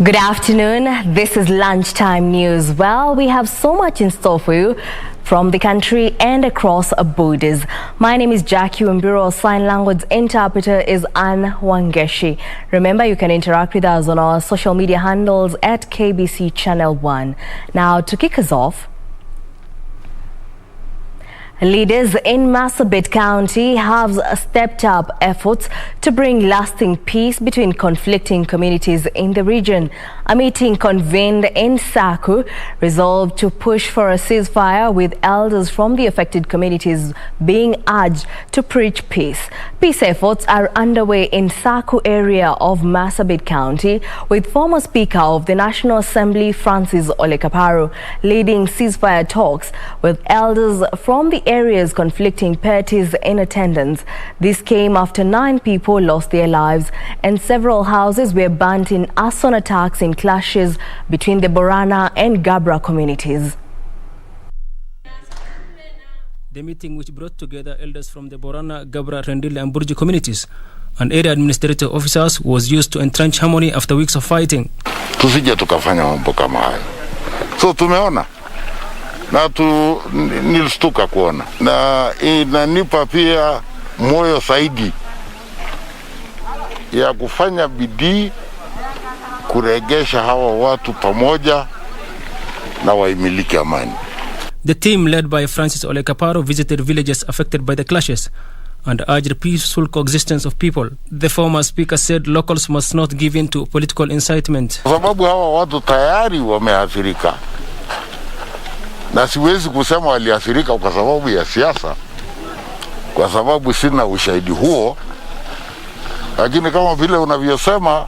Good afternoon. This is Lunchtime News. Well, we have so much in store for you from the country and across borders. My name is Jackie Wambiru. Sign language interpreter is Anne Wangeshi. Remember, you can interact with us on our social media handles at KBC Channel 1. Now, to kick us off, leaders in Marsabit County have stepped up efforts to bring lasting peace between conflicting communities in the region. A meeting convened in Saku resolved to push for a ceasefire, with elders from the affected communities being urged to preach peace. Peace efforts are underway in Saku area of Marsabit County, with former Speaker of the National Assembly Francis Olekaparu leading ceasefire talks with elders from the area's conflicting parties in attendance. This came after 9 people lost their lives and several houses were burnt in arson attacks in clashes between the Borana and Gabra communities. The meeting, which brought together elders from the Borana, Gabra, Rendile and Burji communities and area administrative officers, was used to entrench harmony after weeks of fighting. Tusije tukafanya mambo kama haya. So tumeona na nilistuka kuona, na inanipa pia moyo zaidi ya kufanya bidii kuregesha hawa watu pamoja na waimiliki amani. The team led by Francis Olekaparu visited villages affected by the clashes and urged peaceful coexistence of people. The former speaker said locals must not give in to political incitement. Kwa sababu hawa watu tayari wameathirika, na siwezi kusema waliathirika kwa sababu ya siasa, kwa sababu sina ushahidi huo, lakini kama vile unavyosema,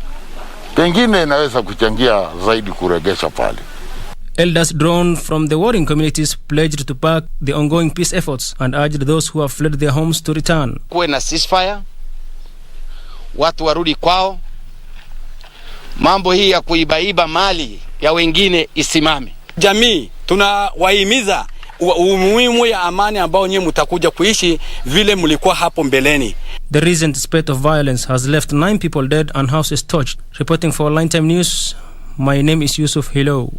pengine inaweza kuchangia zaidi kuregesha pale. Elders drawn from the warring communities pledged to back the ongoing peace efforts and urged those who have fled their homes to return. Kuwe na ceasefire, watu warudi kwao, mambo hii ya kuibaiba mali ya wengine isimame. Jamii tunawahimiza umuhimu ya amani ambao nyinyi mtakuja kuishi vile mlikuwa hapo mbeleni. The recent spate of violence has left 9 people dead and houses torched. Reporting for Lunchtime News, my name is Yusuf. Hello.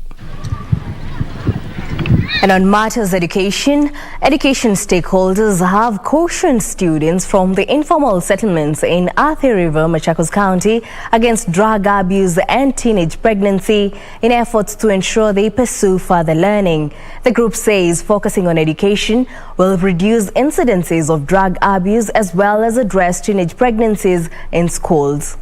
And on matters education stakeholders have cautioned students from the informal settlements in Athi River, Machakos County against drug abuse and teenage pregnancy in efforts to ensure they pursue further learning. The group says focusing on education will reduce incidences of drug abuse as well as address teenage pregnancies in schools.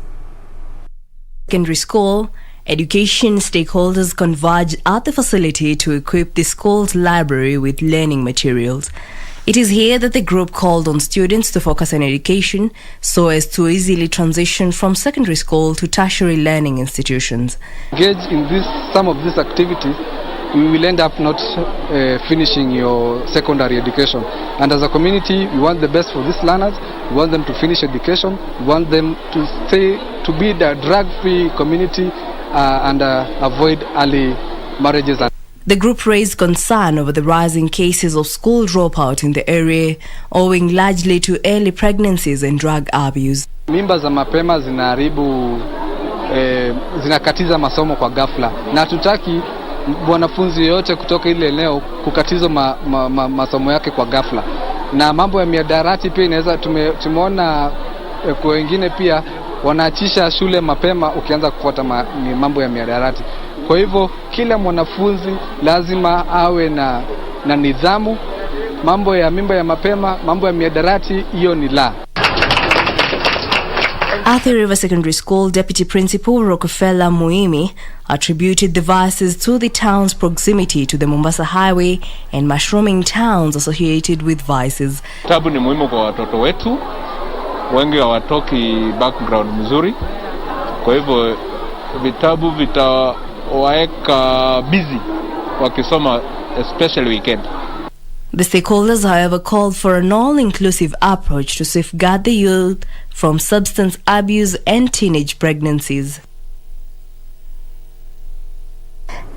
Secondary school education stakeholders converged at the facility to equip the school's library with learning materials. It is here that the group called on students to focus on education so as to easily transition from secondary school to tertiary learning institutions. Engage in some of these activities, we will end up not finishing your secondary education. And as a community, we want the best for these learners. We want them to finish education. We want them to be the drug-free community and avoid early marriages. The group raised concern over the rising cases of school dropout in the area, owing largely to early pregnancies and drug abuse. Mimba za mapema zinaharibu, zinakatiza masomo kwa ghafla, na tutaki wanafunzi yote kutoka ile eneo kukatizwa masomo yake kwa ghafla. Na mambo ya miadarati pia inaweza, tumeona kwa wengine pia wanaachisha shule mapema ukianza kufuata mambo ya miadarati. Kwa hivyo kila mwanafunzi lazima awe na nidhamu. Mambo ya mimba ya mapema, mambo ya miadarati, hiyo ni la. Athi River Secondary School Deputy Principal Rockefeller Muimi attributed the vices to the town's proximity to the Mombasa Highway and mushrooming towns associated with vices. Tabu ni muhimu kwa watoto wetu. Wengi hawatoki background mzuri, kwa hivyo vitabu vitawaeka busy wakisoma, especially weekend. The stakeholders, however, called for an all-inclusive approach to safeguard the youth from substance abuse and teenage pregnancies.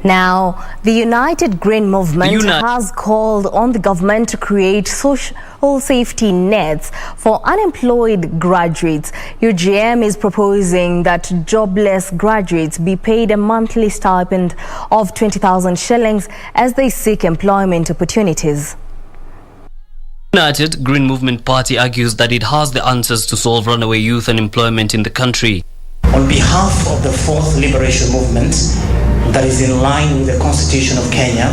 Now, the United Green Movement has called on the government to create social safety nets for unemployed graduates. UGM is proposing that jobless graduates be paid a monthly stipend of 20,000 shillings as they seek employment opportunities. United Green Movement Party argues that it has the answers to solve runaway youth unemployment in the country. On behalf of the Fourth Liberation Movement, that is in line with the Constitution of Kenya,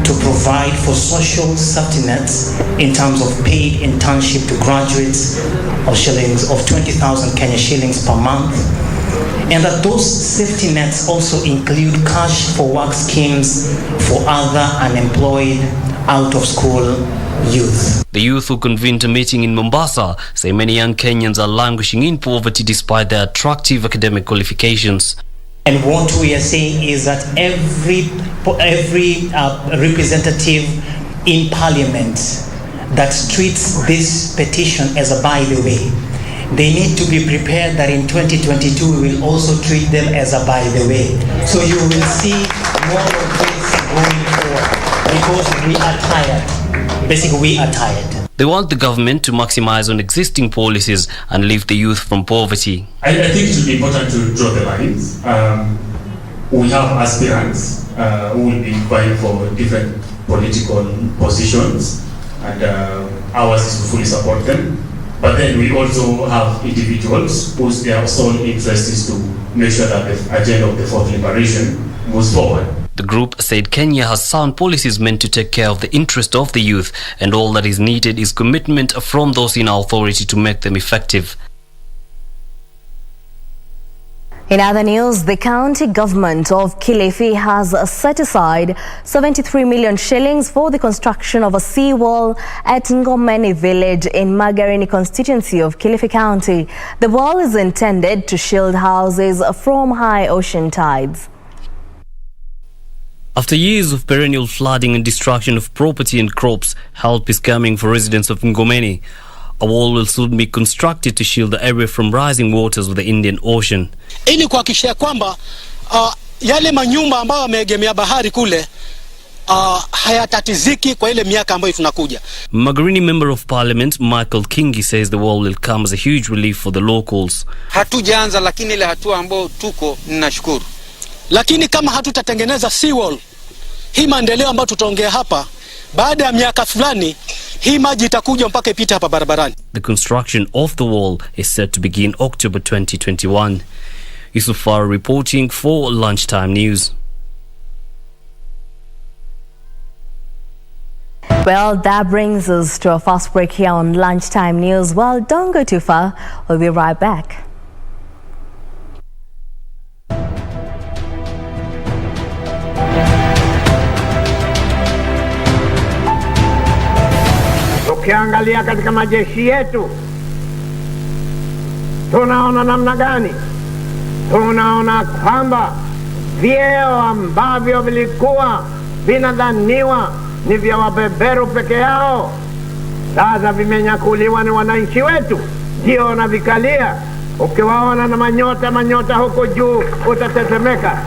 to provide for social safety nets in terms of paid internship to graduates of shillings of 20,000 Kenya shillings per month, and that those safety nets also include cash for work schemes for other unemployed out-of-school youth. The youth who convened a meeting in Mombasa say many young Kenyans are languishing in poverty despite their attractive academic qualifications. And what we are saying is that every representative in parliament that treats this petition as a by the way, they need to be prepared that in 2022 we will also treat them as a by the way. So you will see more of this going forward because we are tired. Basically, we are tired. They want the government to maximize on existing policies and lift the youth from poverty. I think it will be important to draw the lines. We have aspirants who will be vying for different political positions, and ours is to fully support them. But then we also have individuals whose their sole interest is to make sure that the agenda of the Fourth Liberation moves forward. The group said Kenya has sound policies meant to take care of the interest of the youth, and all that is needed is commitment from those in authority to make them effective. In other news, the county government of Kilifi has set aside 73 million shillings for the construction of a seawall at Ngomeni village in Magarini constituency of Kilifi County. The wall is intended to shield houses from high ocean tides. After years of perennial flooding and destruction of property and crops, help is coming for residents of Ngomeni. A wall will soon be constructed to shield the area from rising waters of the Indian Ocean. Ili kuhakikisha kwamba yale manyumba ambayo yameegemea bahari kule hayatatiziki kwa ile miaka ambayo tunakuja. Magarini Member of Parliament Michael Kingi says the wall will come as a huge relief for the locals. Hatujaanza, lakini ile hatua ambayo tuko ninashukuru. Lakini kama hatutatengeneza seawall, hii maendeleo ambayo tutaongea hapa, baada ya miaka fulani hii maji itakuja mpaka ipite hapa barabarani. The construction of the wall is set to begin October 2021. Yusufar reporting for Lunchtime News. Well, that brings us to a fast break here on Lunchtime News. Well, don't go too far. We'll be right back. Ukiangalia katika majeshi yetu tunaona namna gani? Tunaona kwamba vyeo ambavyo vilikuwa vinadhaniwa ni vya wabeberu peke yao sasa vimenyakuliwa ni wananchi wetu, ndio wanavikalia. Ukiwaona na manyota huko juu utatetemeka.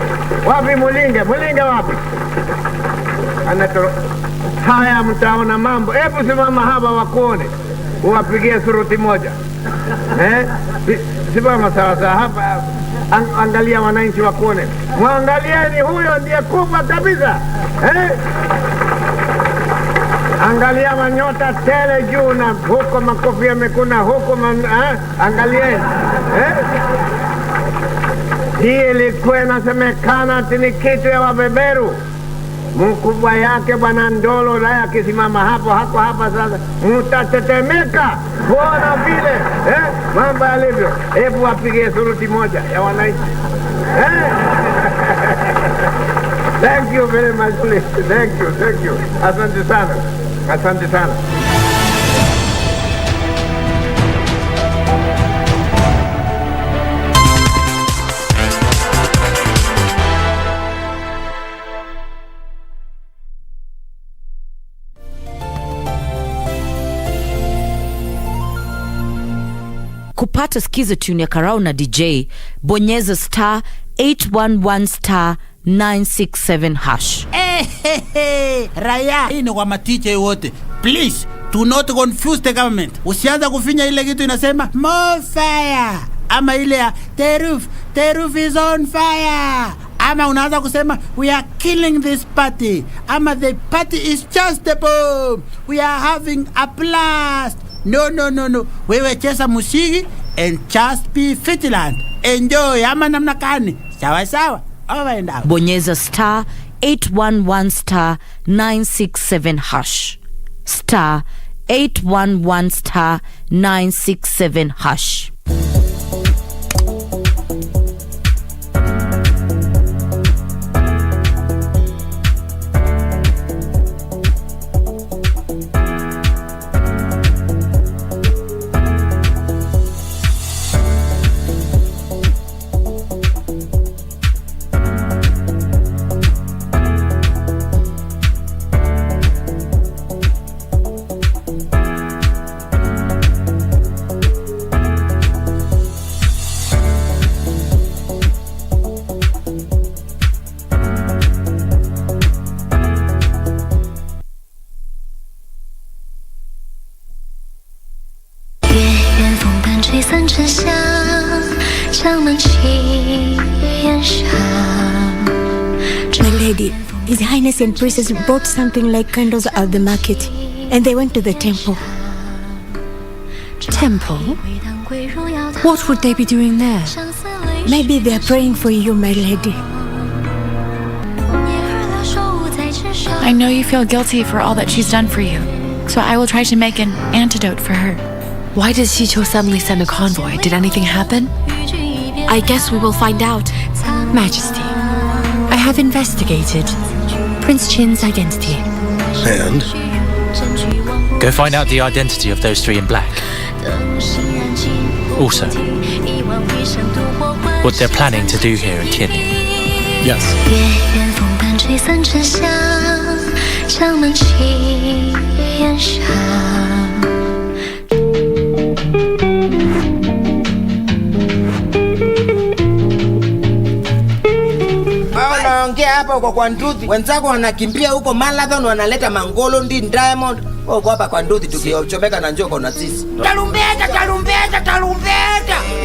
Wapi Mulinge wapi? Haya, mtaona mambo. Hebu simama hapa wakuone, uwapigie suruti moja. Simama sawa hapa, angalia wananchi wakuone. Mwangalieni, huyo ndiye kubwa kabisa. Angalia manyota tele juu na huko makofia mekuna huko angalieni. Hii ilikuwa inasemekana ati ni kitu ya wabeberu. Mkubwa yake Bwana Ndolo la akisimama hapa sasa mtatetemeka kuona vile mambo yalivyo. Hebu wapigie suruti moja ya wananchi. Thank you very much, please. Thank you. Asante sana. Kupata skiza tune ya Karau na DJ, bonyeza *811 967 hash. Raya, hii ni kwa matiche wote. Please, do not confuse the government. Usianza kufinya ile kitu inasema more fire. Ama ile ya the roof is on fire. Ama unaanza kusema we are killing this party. Ama the party is just a bomb. We are having a blast. No. Wewe cheza musiki and just be Fitland. Enjoy. Ama namna kani. Sawa. Over and out. Bonyeza star 811 star 967 hash. Star 811 star 967 hash. My lady, His Highness and Princess brought something like candles out of the market, and they went to the temple. Temple? What would they be doing there? Maybe they are praying for you, my lady. I know you feel guilty for all that she's done for you, so I will try to make an antidote for her. Why did Xicho suddenly send a convoy? Did anything happen? I guess we will find out. Majesty, I have investigated Prince Chin's identity. And? Go find out the identity of those three in black. Also, what they're planning to do here in Tianling. Yes. Naongea hapa kwa Nduthi, wenzako wanakimbia huko marathon, wanaleta mangolo ndi diamond. Huko hapa kwa Nduthi tukiochomeka na njoko na sisi. Tarumbeta.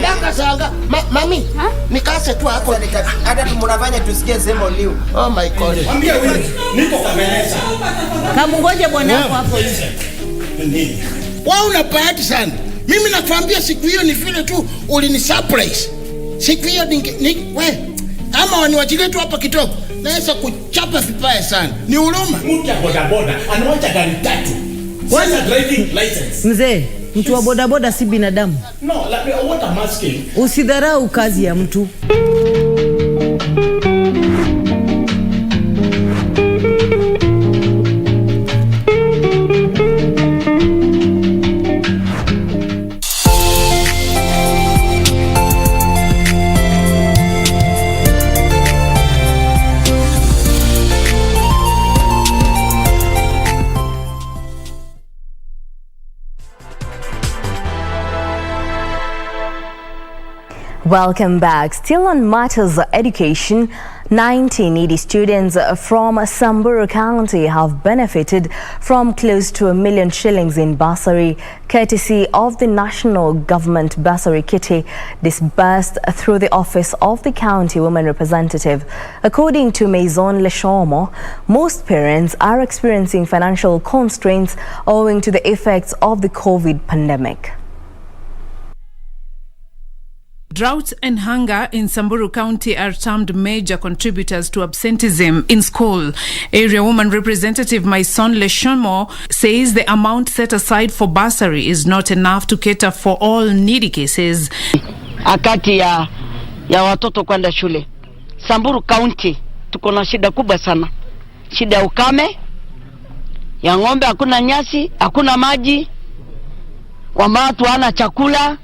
Langa sanga. Mami, nikase tu hapo hata tunafanya tusikie semo liu. Oh my god. Mwambie wewe, niko kwa meza. Kama ngoje bwana wako hapo hivi. Nini? Wao una bahati sana. Mimi nakwambia siku hiyo ni vile tu ulini surprise. Siku hiyo we ama waniwachilie tu hapa kidogo. Naweza kuchapa vibaya sana. Ni huruma. Mtu wa bodaboda anawacha gari tatu. Sasa driving license. Mzee, mtu wa bodaboda si binadamu. No, like what I'm asking. Usidharau kazi ya mtu. Welcome back. Still on matters of education, 90 needy students from SAMBURU County have benefited from close to R1 million in bursary, courtesy of the National Government Bursary Kitty disbursed through the office of the County Women Representative. According to Maison Leshomo, most parents are experiencing financial constraints owing to the effects of the COVID pandemic. Drought and hunger in SAMBURU County are termed major contributors to absenteeism in school. Area Woman Representative Maison Leshomo says the amount set aside for bursary is not enough to cater for all needy cases. Akati ya watoto kwenda shule. SAMBURU County tuko na shida kubwa sana. Shida ya ukame, ya ng'ombe hakuna nyasi, hakuna maji, watu hawana chakula.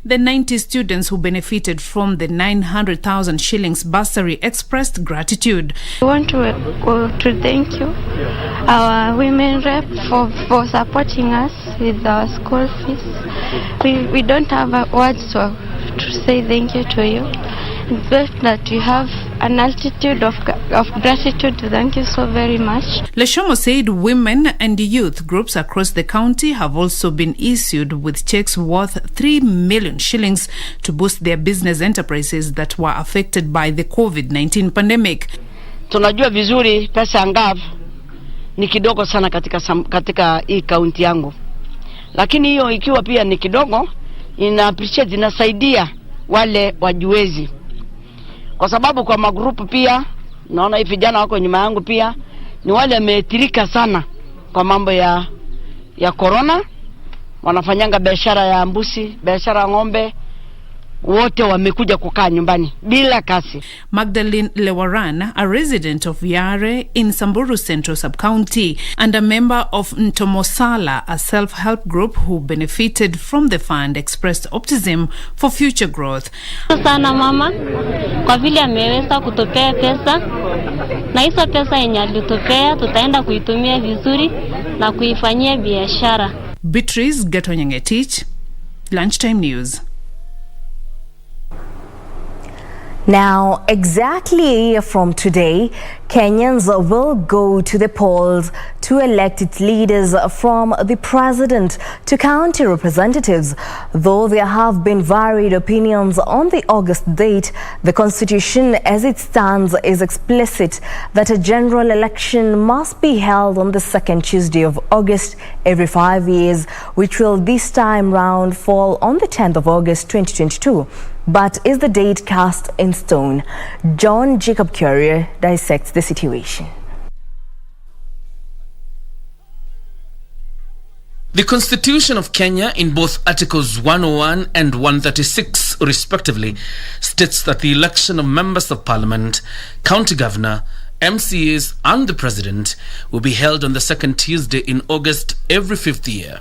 The 90 students who benefited from the 900,000 shillings bursary expressed gratitude. We want to thank you, our women rep, for supporting us with our school fees. We don't have words to say thank you to you. It's best that you have an altitude of gratitude. Thank you so very much. Leshomo said women and youth groups across the county have also been issued with checks worth 3 million shillings to boost their business enterprises that were affected by the COVID-19 pandemic. Tunajua vizuri pesa angavu ni kidogo sana katika hii kaunti yangu. Lakini hiyo ikiwa pia ni kidogo, inasaidia wale wajuezi. Kwa sababu kwa magrupu pia, naona hivi vijana wako nyuma yangu pia, ni wale wameathirika sana kwa mambo ya corona. Wanafanyanga biashara ya mbuzi, biashara ya ng'ombe, wote wamekuja kukaa nyumbani bila kazi. Magdalene Lewaran, a resident of Yare in Samburu Central Sub-County and a member of Ntomosala, a self-help group who benefited from the fund, expressed optimism for future growth. Sana mama kwa vile ameweza kutupea pesa, na hizo pesa yenye alitupea tutaenda kuitumia vizuri na kuifanyia biashara. Beatrice Gatonyangetich, Lunchtime News. Now, exactly a year from today, Kenyans will go to the polls to elect its leaders, from the president to county representatives. Though there have been varied opinions on the August date, the Constitution as it stands is explicit that a general election must be held on the second Tuesday of August every 5 years, which will this time round fall on the 10th of August 2022. But is the date cast in stone? John Jacob Courier dissects the situation. The Constitution of Kenya, in both Articles 101 and 136 respectively, states that the election of members of Parliament, County Governor, MCAs and the President will be held on the second Tuesday in August every 5th year.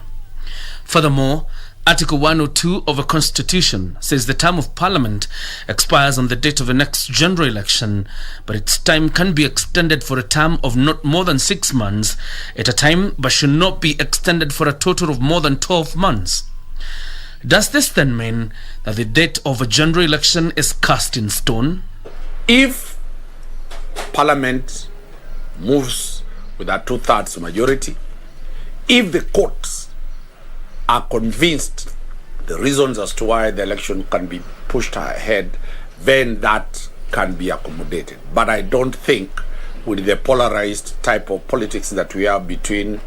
Furthermore, Article 102 of a Constitution says the term of Parliament expires on the date of the next general election, but its time can be extended for a term of not more than 6 months at a time, but should not be extended for a total of more than 12 months. Does this then mean that the date of a general election is cast in stone? If Parliament moves with a 2/3 majority, if the courts are convinced the reasons as to why the election can be pushed ahead, then that can be accommodated. But I don't think with the polarized type of politics that we have between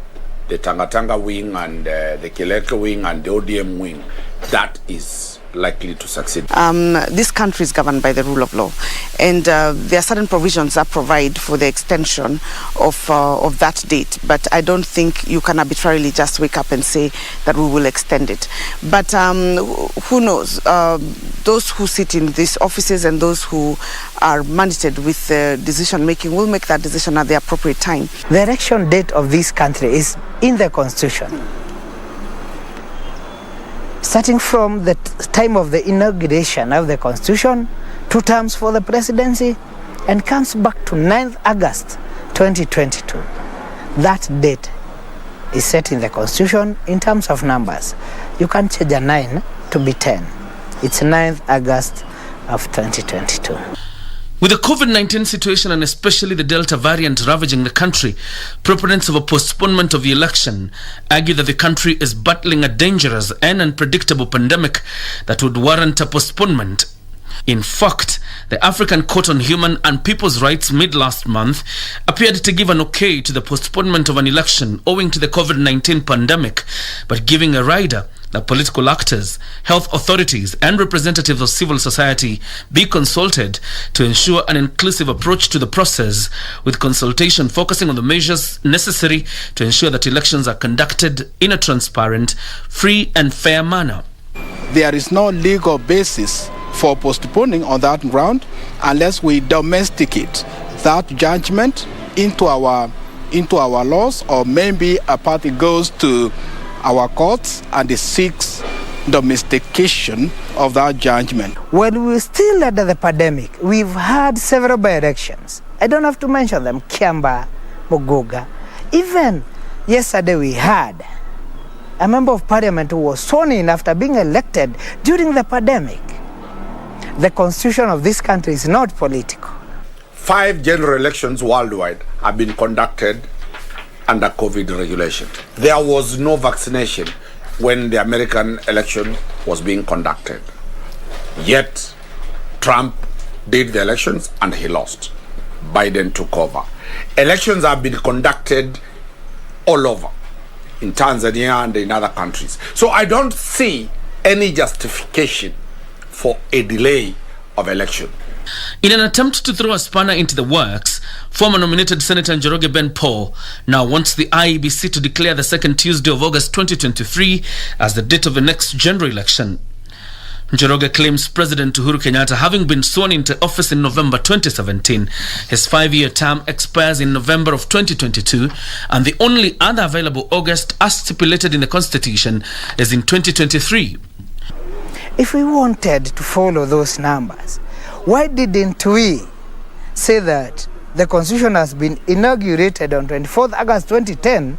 the Tanga wing and the Kileke wing and the ODM wing, that is likely to succeed. This country is governed by the rule of law, and there are certain provisions that provide for the extension of that date, but I don't think you can arbitrarily just wake up and say that we will extend it. But who knows? Those who sit in these offices and those who are mandated with decision making will make that decision at the appropriate time. The election date of this country is in the Constitution. Starting from the time of the inauguration of the Constitution, 2 terms for the presidency, and comes back to 9th August 2022. That date is set in the Constitution in terms of numbers. You can change a 9 to be 10. It's 9th August of 2022. With the COVID-19 situation and especially the Delta variant ravaging the country, proponents of a postponement of the election argue that the country is battling a dangerous and unpredictable pandemic that would warrant a postponement. In fact, the African Court on Human and People's Rights mid-last month appeared to give an okay to the postponement of an election owing to the COVID-19 pandemic, but giving a rider that political actors, health authorities and representatives of civil society be consulted to ensure an inclusive approach to the process, with consultation focusing on the measures necessary to ensure that elections are conducted in a transparent, free and fair manner. There is no legal basis for postponing on that ground unless we domesticate that judgment into our laws, or maybe a party goes to our courts and it seeks domestication of that judgment. When we were still under the pandemic, we've had several by-elections. I don't have to mention them: Kiamba, Muguga. Even yesterday we had a member of parliament who was sworn in after being elected during the pandemic. The constitution of this country is not political. 5 general elections worldwide have been conducted under COVID regulation. There was no vaccination when the American election was being conducted. Yet, Trump did the elections and he lost. Biden took over. Elections have been conducted all over, in Tanzania and in other countries. So I don't see any justification for a delay of election. In an attempt to throw a spanner into the works, former nominated Senator Njoroge Ben Paul now wants the IEBC to declare the second Tuesday of August 2023 as the date of the next general election. Njoroge claims President Uhuru Kenyatta, having been sworn into office in November 2017, his 5-year term expires in November of 2022, and the only other available August, as stipulated in the Constitution, is in 2023. If we wanted to follow those numbers, why didn't we say that the Constitution has been inaugurated on 24th August 2010,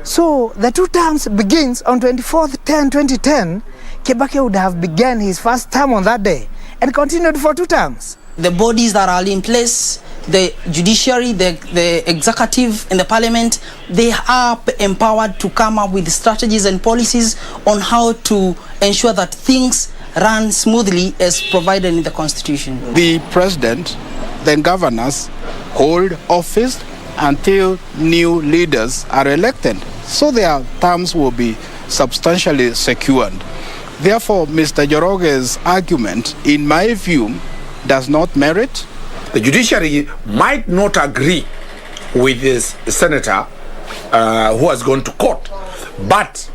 so the 2 terms begins on 24th 10/2010, Kibaki would have begun his first term on that day and continued for 2 terms. The bodies that are in place, the judiciary, the executive and the parliament, they are empowered to come up with strategies and policies on how to ensure that things run smoothly as provided in the Constitution. The president, the governors, hold office until new leaders are elected, so their terms will be substantially secured. Therefore, Mr. Njoroge's argument, in my view, does not merit. The judiciary might not agree with this senator who has gone to court, but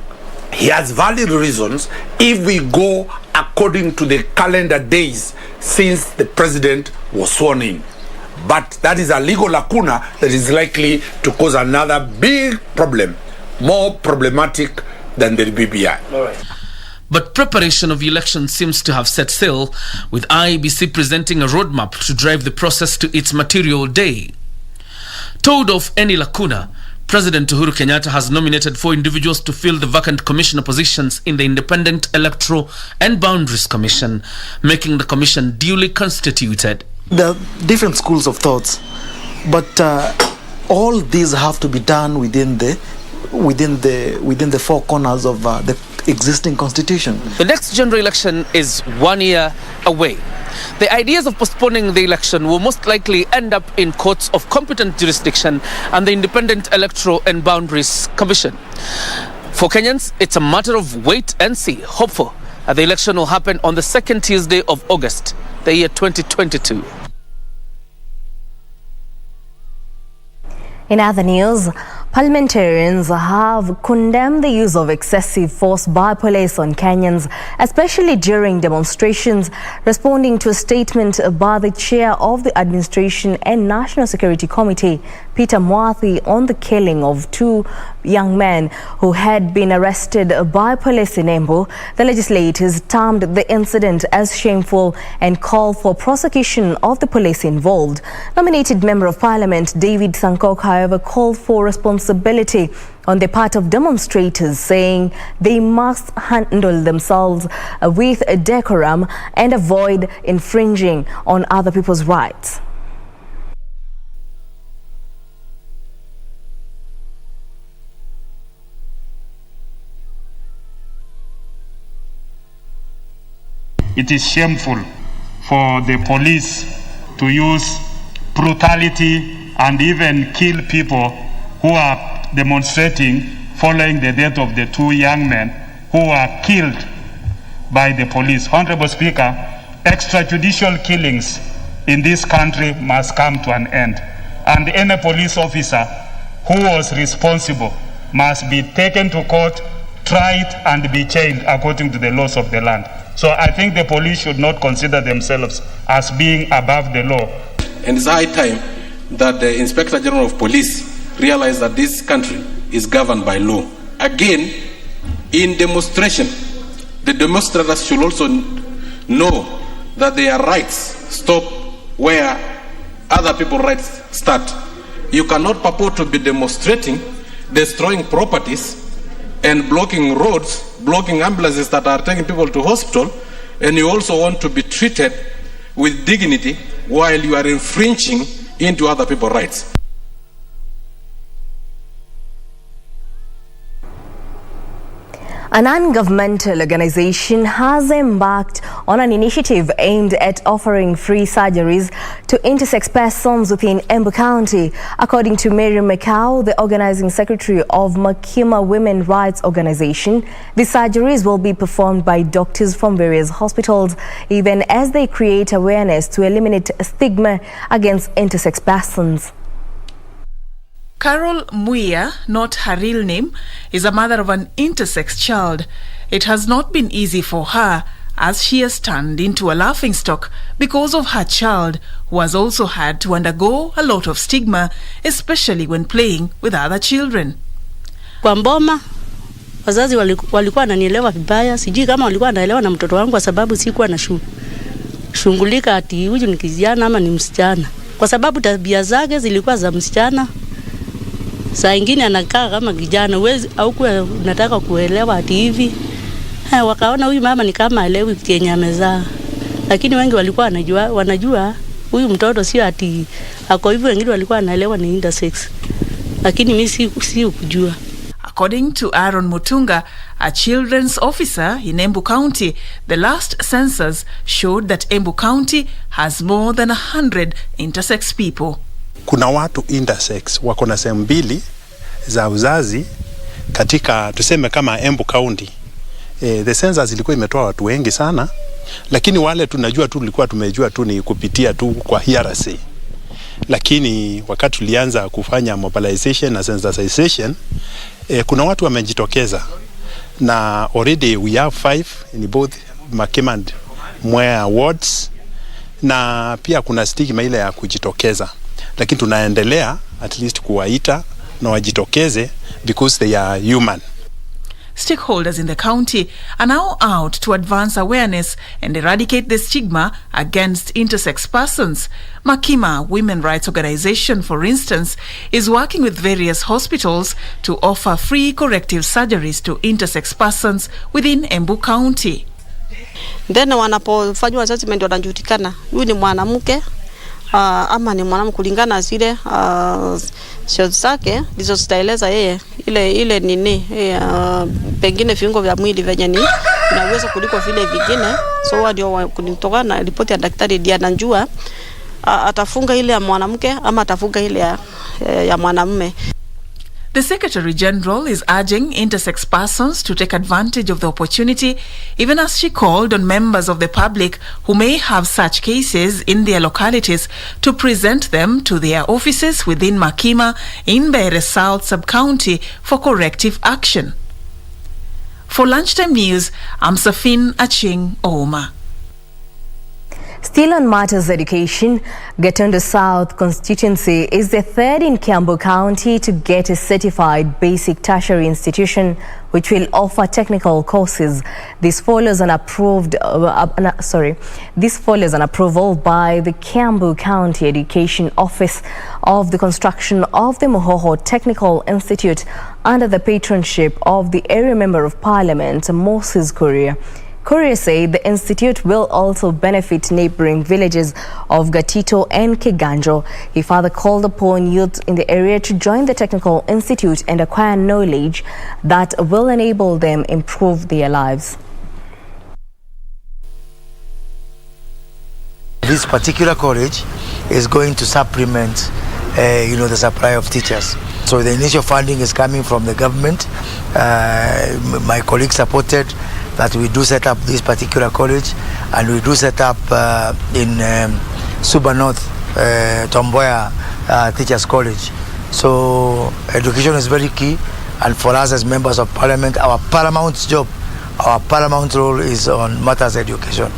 he has valid reasons if we go according to the calendar days since the president was sworn in. But that is a legal lacuna that is likely to cause another big problem, more problematic than the BBI. All right. But preparation of the election seems to have set sail, with IEBC presenting a roadmap to drive the process to its material day. Told of any lacuna, President Uhuru Kenyatta has nominated 4 individuals to fill the vacant commissioner positions in the Independent Electoral and Boundaries Commission, making the commission duly constituted. There are different schools of thoughts, but all these have to be done within the 4 corners of the existing constitution. The next general election is 1 year away. The ideas of postponing the election will most likely end up in courts of competent jurisdiction and the Independent Electoral and Boundaries Commission. For Kenyans, it's a matter of wait and see, hopeful that the election will happen on the second Tuesday of August, the year 2022. In other news, parliamentarians have condemned the use of excessive force by police on Kenyans, especially during demonstrations, responding to a statement by the chair of the Administration and National Security Committee, Peter Mwathi, on the killing of 2 young men who had been arrested by police in Embu. The legislators termed the incident as shameful and called for prosecution of the police involved. Nominated Member of Parliament David Sankok, however, called for responsibility on the part of demonstrators, saying they must handle themselves with decorum and avoid infringing on other people's rights. It is shameful for the police to use brutality and even kill people who are demonstrating following the death of the 2 young men who were killed by the police. Honorable Speaker, extrajudicial killings in this country must come to an end, and any police officer who was responsible must be taken to court, tried and be chained according to the laws of the land. So I think the police should not consider themselves as being above the law. And it's high time that the Inspector General of Police realize that this country is governed by law. Again, in demonstration, the demonstrators should also know that their rights stop where other people's rights start. You cannot purport to be demonstrating, destroying properties, and blocking roads, blocking ambulances that are taking people to hospital, and you also want to be treated with dignity while you are infringing into other people's rights. A non-governmental organization has embarked on an initiative aimed at offering free surgeries to intersex persons within Embu County. According to Mary Mekau, the organizing secretary of Makima Women Rights Organization, the surgeries will be performed by doctors from various hospitals, even as they create awareness to eliminate stigma against intersex persons. Carol Muia, not her real name, is a mother of an intersex child. It has not been easy for her, as she has turned into a laughingstock because of her child, who has also had to undergo a lot of stigma, especially when playing with other children. Kwa mboma, wazazi walikuwa wananielewa vibaya. Sijui kama walikuwa wanaelewa na mtoto wangu kwa sababu sikuwa na shughulika ati huyu ni kijana ama ni msichana. Kwa sababu tabia zake zilikuwa za msichana. Saa ingine anakaa kama kijana, wewe au unataka kuelewa ati hivi. Wakaona huyu mama ni kama haelewi kenye amezaa. Lakini wengi walikuwa wanajua huyu mtoto sio ati ako hivyo, wengine walikuwa wanaelewa ni intersex. Lakini mimi si kujua. According to Aaron Mutunga, a children's officer in Embu County, the last census showed that Embu County has more than 100 intersex people. Kuna watu intersex wako na sehemu mbili za uzazi katika tuseme kama Embu County. The census ilikuwa imetoa watu wengi sana, lakini wale tunajua tu tulikuwa tumejua tu ni kupitia tu kwa hearsay. Lakini wakati tulianza kufanya mobilization na sensitization, kuna watu wamejitokeza, na already we have 5 in both Makima and Mwea wards, na pia kuna stigma ile ya kujitokeza. Lakini tunaendelea at least kuwaita na wajitokeze because they are human. Stakeholders in the county are now out to advance awareness and eradicate the stigma against intersex persons. Makima Women Rights Organization, for instance, is working with various hospitals to offer free corrective surgeries to intersex persons within Embu County. Then wanapofanywa assessment wanajulikana huyu ni mwanamke ama ni mwanamke kulingana zile shots zake ndizo zitaeleza yeye ile nini pengine viungo vya mwili venye ni inaweza kuliko vile vingine. So ndio kutoka na ripoti ya daktari ndiye anajua atafunga ile ya mwanamke ama atafunga ile ya mwanamume. The Secretary General is urging intersex persons to take advantage of the opportunity, even as she called on members of the public who may have such cases in their localities to present them to their offices within Makima in Mbeere South Sub-County for corrective action. For Lunchtime News, I'm Safin Aching Ouma. Still on matters education, Gatundu South constituency is the third in Kiambu County to get a certified basic tertiary institution which will offer technical courses. This follows an approval by the Kiambu County Education Office of the construction of the Mohoho Technical Institute under the patronship of the area Member of Parliament, Moses Kuria. Kuria said the institute will also benefit neighboring villages of Gatito and Kiganjo. He further called upon youth in the area to join the technical institute and acquire knowledge that will enable them improve their lives. This particular college is going to supplement the supply of teachers. So the initial funding is coming from the government. My colleagues supported that we do set up this particular college, and we do set up in Suba North, Tomboya Teachers College. So education is very key, and for us as members of parliament, our paramount job, our paramount role is on matters education.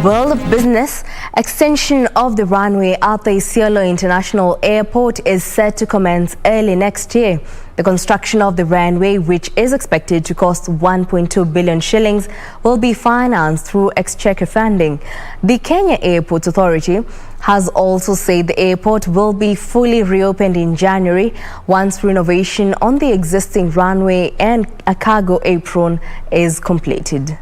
World of business, extension of the runway at the ISIOLO International Airport is set to commence early next year. The construction of the runway, which is expected to cost 1.2 billion shillings, will be financed through exchequer funding. The Kenya Airports Authority has also said the airport will be fully reopened in January once renovation on the existing runway and a cargo apron is completed.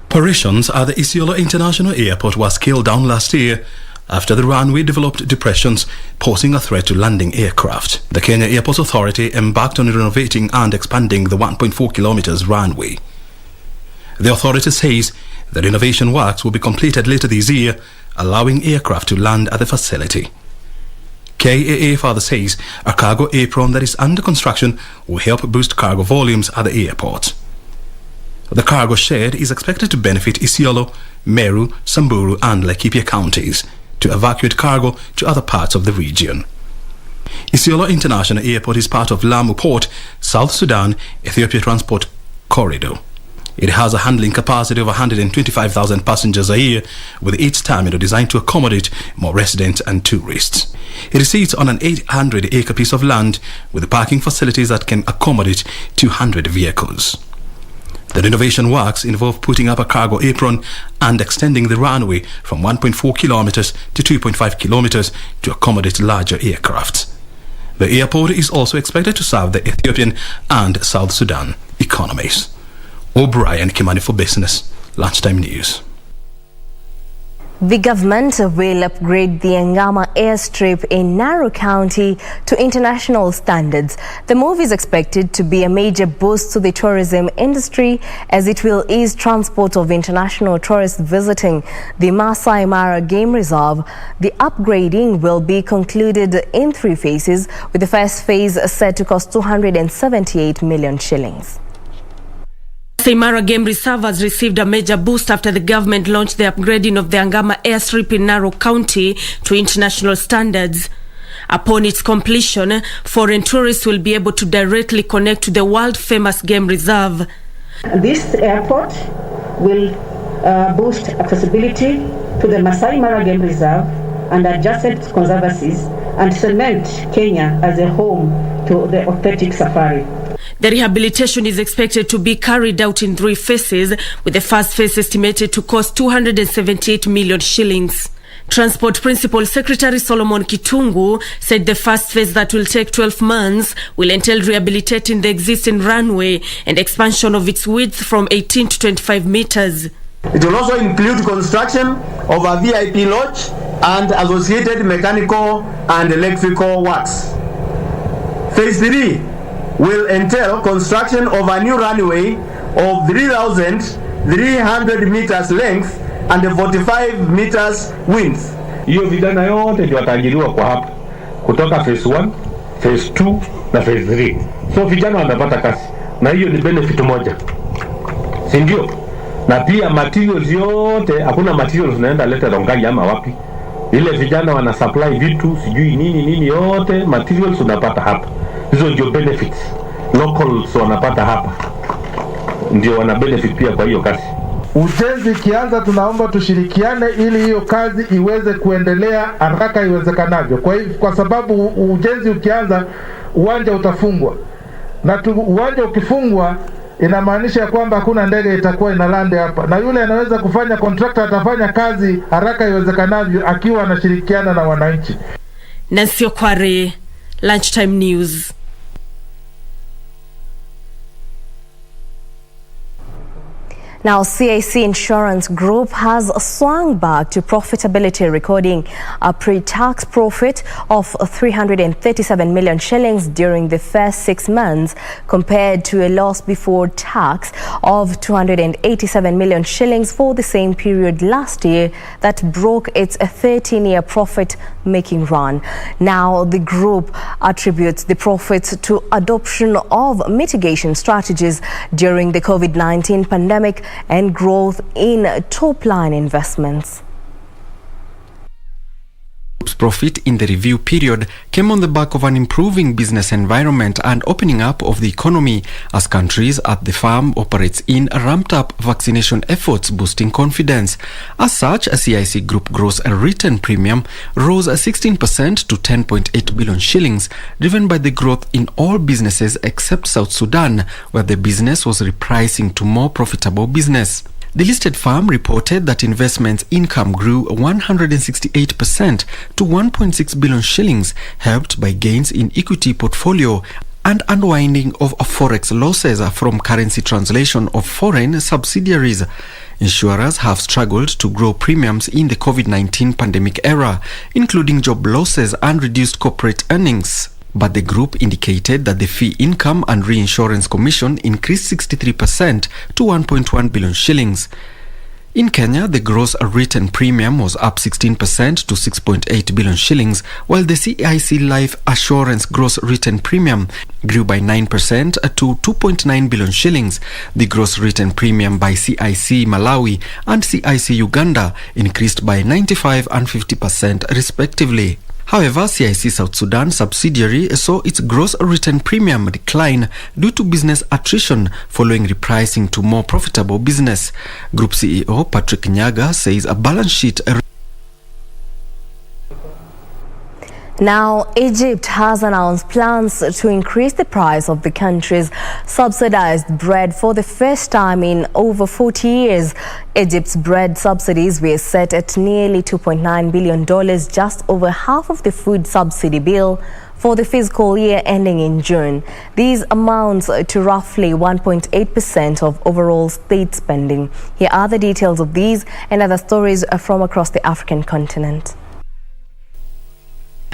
Operations at the ISIOLO International Airport was scaled down last year after the runway developed depressions, posing a threat to landing aircraft. The Kenya Airports Authority embarked on renovating and expanding the 1.4 kilometers runway. The authority says the renovation works will be completed later this year, allowing aircraft to land at the facility. KAA further says a cargo apron that is under construction will help boost cargo volumes at the airport. The cargo shed is expected to benefit ISIOLO, Meru, Samburu and Laikipia counties to evacuate cargo to other parts of the region. ISIOLO International Airport is part of Lamu Port, South Sudan, Ethiopia Transport Corridor. It has a handling capacity of 125,000 passengers a year, with each terminal designed to accommodate more residents and tourists. It sits on an 800-acre piece of land with parking facilities that can accommodate 200 vehicles. The renovation works involve putting up a cargo apron and extending the runway from 1.4 kilometers to 2.5 kilometers to accommodate larger aircraft. The airport is also expected to serve the Ethiopian and South Sudan economies. O'Brien Kimani for Business, Lunchtime News. The government will upgrade the Ngama airstrip in Narok County to international standards. The move is expected to be a major boost to the tourism industry as it will ease transport of international tourists visiting the Masai Mara Game Reserve. The upgrading will be concluded in 3 phases, with the first phase set to cost 278 million shillings. Masai Mara Game Reserve has received a major boost after the government launched the upgrading of the Ngama airstrip in Narok County to international standards. Upon its completion, foreign tourists will be able to directly connect to the world-famous game reserve. This airport will boost accessibility to the Masai Mara Game Reserve and adjacent conservancies and cement Kenya as a home to the authentic safari. The rehabilitation is expected to be carried out in 3 phases, with the first phase estimated to cost 278 million shillings. Transport Principal Secretary Solomon Kitungu said the first phase, that will take 12 months, will entail rehabilitating the existing runway and expansion of its width from 18 to 25 meters. It will also include construction of a VIP lodge and associated mechanical and electrical works. Phase 3 will entail construction of a new runway of 3,300 meters length and 45 meters width. Hiyo vijana yote ndio wataajiriwa kwa hapa kutoka phase 1, phase 2 na phase 3. So vijana wanapata kazi na hiyo ni benefit moja, si ndio? Na pia materials yote, hakuna materials unaenda leta Rongai ama wapi. Ile vijana wana supply vitu sijui nini yote, materials unapata hapa. Hizo ndio benefits. Locals wanapata hapa, ndio wana benefit pia kwa hiyo kazi. Ujenzi ikianza, tunaomba tushirikiane ili hiyo kazi iweze kuendelea haraka iwezekanavyo. Kwa sababu ujenzi ukianza, uwanja utafungwa. Na uwanja ukifungwa, inamaanisha ya kwamba hakuna ndege itakuwa inalande hapa. Na yule anaweza kufanya, contractor atafanya kazi haraka iwezekanavyo akiwa anashirikiana na wananchi. Nancy Okware, Lunchtime News. Now, CIC Insurance Group has swung back to profitability, recording a pre-tax profit of 337 million shillings during the first 6 months, compared to a loss before tax of 287 million shillings for the same period last year that broke its 13-year profit-making run. Now, the group attributes the profits to adoption of mitigation strategies during the COVID-19 pandemic and growth in top-line investments. group's profit in the review period came on the back of an improving business environment and opening up of the economy as countries at the firm operates in ramped up vaccination efforts, boosting confidence. As such, a CIC Group gross written premium rose 16% to 10.8 billion shillings, driven by the growth in all businesses except South Sudan, where the business was repricing to more profitable business. The listed firm reported that investment income grew 168% to 1.6 billion shillings, helped by gains in equity portfolio and unwinding of forex losses from currency translation of foreign subsidiaries. Insurers have struggled to grow premiums in the COVID-19 pandemic era, including job losses and reduced corporate earnings. But the group indicated that the fee income and reinsurance commission increased 63% to 1.1 billion shillings. In Kenya, the gross written premium was up 16% to 6.8 billion shillings, while the CIC Life Assurance gross written premium grew by 9% to 2.9 billion shillings. The gross written premium by CIC Malawi and CIC Uganda increased by 95% and 50% respectively. However, CIC South Sudan subsidiary saw its gross written premium decline due to business attrition following repricing to more profitable business. Group CEO Patrick Nyaga says a balance sheet. Now, Egypt has announced plans to increase the price of the country's subsidized bread for the first time in over 40 years. Egypt's bread subsidies were set at nearly $2.9 billion, just over half of the food subsidy bill for the fiscal year ending in June. These amounts to roughly 1.8% of overall state spending. Here are the details of these and other stories from across the African continent.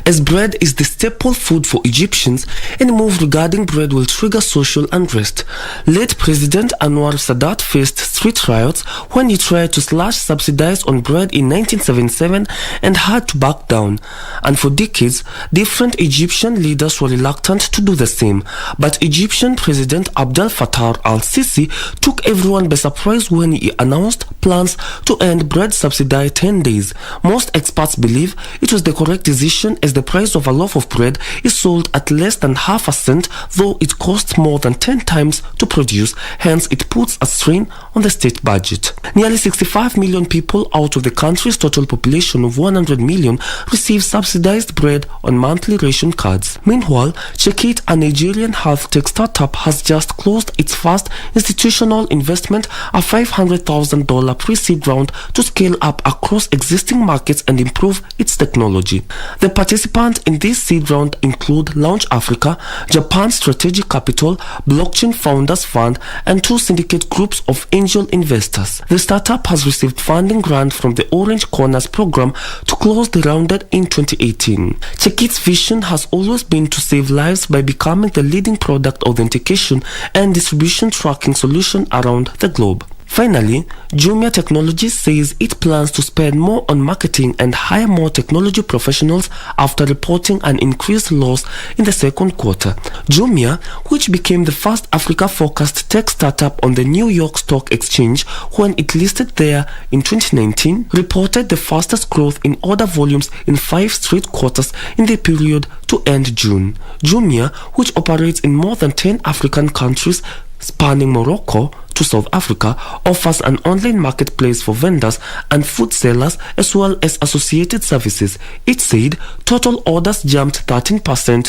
As bread is the staple food for Egyptians, any move regarding bread will trigger social unrest. Late President Anwar Sadat faced street riots when he tried to slash subsidies on bread in 1977 and had to back down. And for decades, different Egyptian leaders were reluctant to do the same. But Egyptian President Abdel Fattah al-Sisi took everyone by surprise when he announced plans to end bread subsidy 10 days. Most experts believe it was the correct decision, as the price of a loaf of bread is sold at less than half a cent, though it costs more than 10 times to produce. Hence, it puts a strain on the state budget. Nearly 65 million people out of the country's total population of 100 million receive subsidized bread on monthly ration cards. Meanwhile, Checkit, a Nigerian health tech startup, has just closed its first institutional investment, a $500,000 pre-seed round to scale up across existing markets and improve its technology. The participants in this seed round include Launch Africa, Japan's Strategic Capital, Blockchain Founders Fund, and two syndicate groups of angel investors. The startup has received funding grant from the Orange Corners program to close the round in 2018. Checkit's vision has always been to save lives by becoming the leading product authentication and distribution tracking solution around the globe. Finally, Jumia Technologies says it plans to spend more on marketing and hire more technology professionals after reporting an increased loss in the second quarter. Jumia, which became the first Africa-focused tech startup on the New York Stock Exchange when it listed there in 2019, reported the fastest growth in order volumes in 5 straight quarters in the period to end June. Jumia, which operates in more than 10 African countries, spanning Morocco to South Africa, offers an online marketplace for vendors and food sellers as well as associated services. It said total orders jumped 13%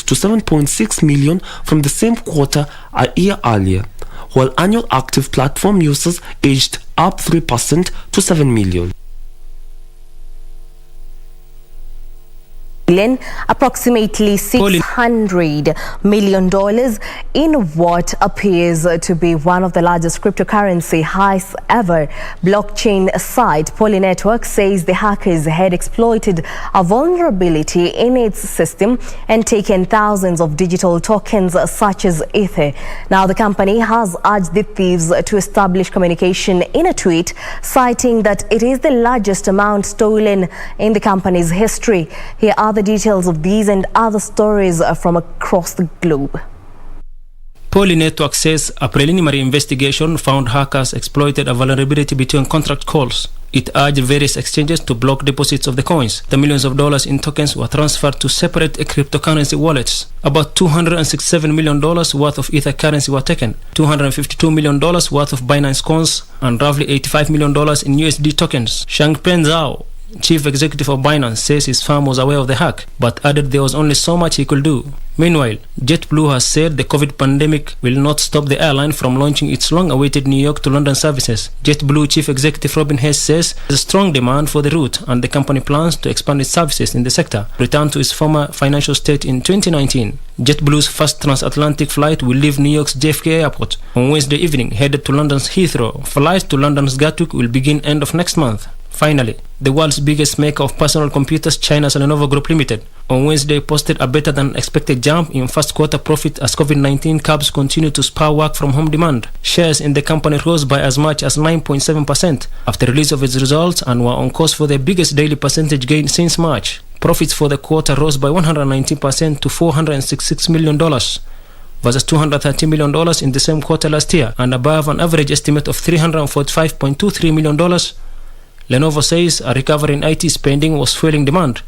to 7.6 million from the same quarter a year earlier, while annual active platform users edged up 3% to 7 million. Approximately $600 million in what appears to be one of the largest cryptocurrency heists ever. Blockchain site Polynetwork says the hackers had exploited a vulnerability in its system and taken thousands of digital tokens such as Ether. Now the company has urged the thieves to establish communication in a tweet, citing that it is the largest amount stolen in the company's history. Here are the details of these and other stories from across the globe. Polynetwork says a preliminary investigation found hackers exploited a vulnerability between contract calls. It urged various exchanges to block deposits of the coins. The millions of dollars in tokens were transferred to separate cryptocurrency wallets. About $267 million worth of Ether currency were taken, $252 million worth of Binance coins, and roughly $85 million in USD tokens. Changpeng Zhao, chief executive of Binance, says his firm was aware of the hack, but added there was only so much he could do. Meanwhile, JetBlue has said the COVID pandemic will not stop the airline from launching its long-awaited New York to London services. JetBlue chief executive Robin Hayes says there's a strong demand for the route, and the company plans to expand its services in the sector, return to its former financial state in 2019. JetBlue's first transatlantic flight will leave New York's JFK Airport on Wednesday evening, headed to London's Heathrow. Flights to London's Gatwick will begin end of next month. Finally, the world's biggest maker of personal computers, China's Lenovo Group Limited, on Wednesday posted a better than expected jump in first quarter profit as COVID-19 curbs continue to spur work from home demand. Shares in the company rose by as much as 9.7% after release of its results and were on course for their biggest daily percentage gain since March. Profits for the quarter rose by 119% to $466 million. Versus $230 million in the same quarter last year, and above an average estimate of $345.23 million. Lenovo says a recovery in IT spending was fueling demand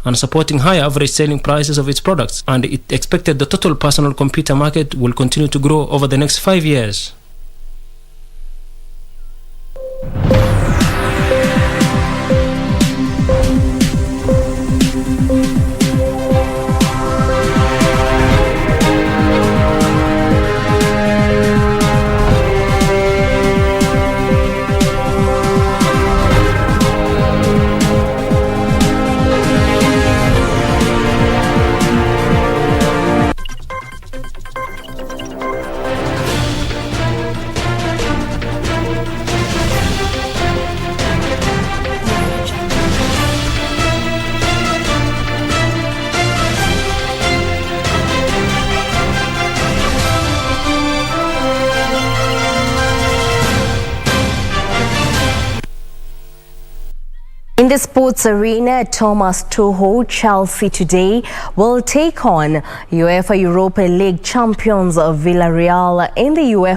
and supporting higher average selling prices of its products, and it expected the total personal computer market will continue to grow over the next 5 years. In the sports arena, Thomas Tuchel, Chelsea today will take on UEFA Europa League champions of Villarreal in the UEFA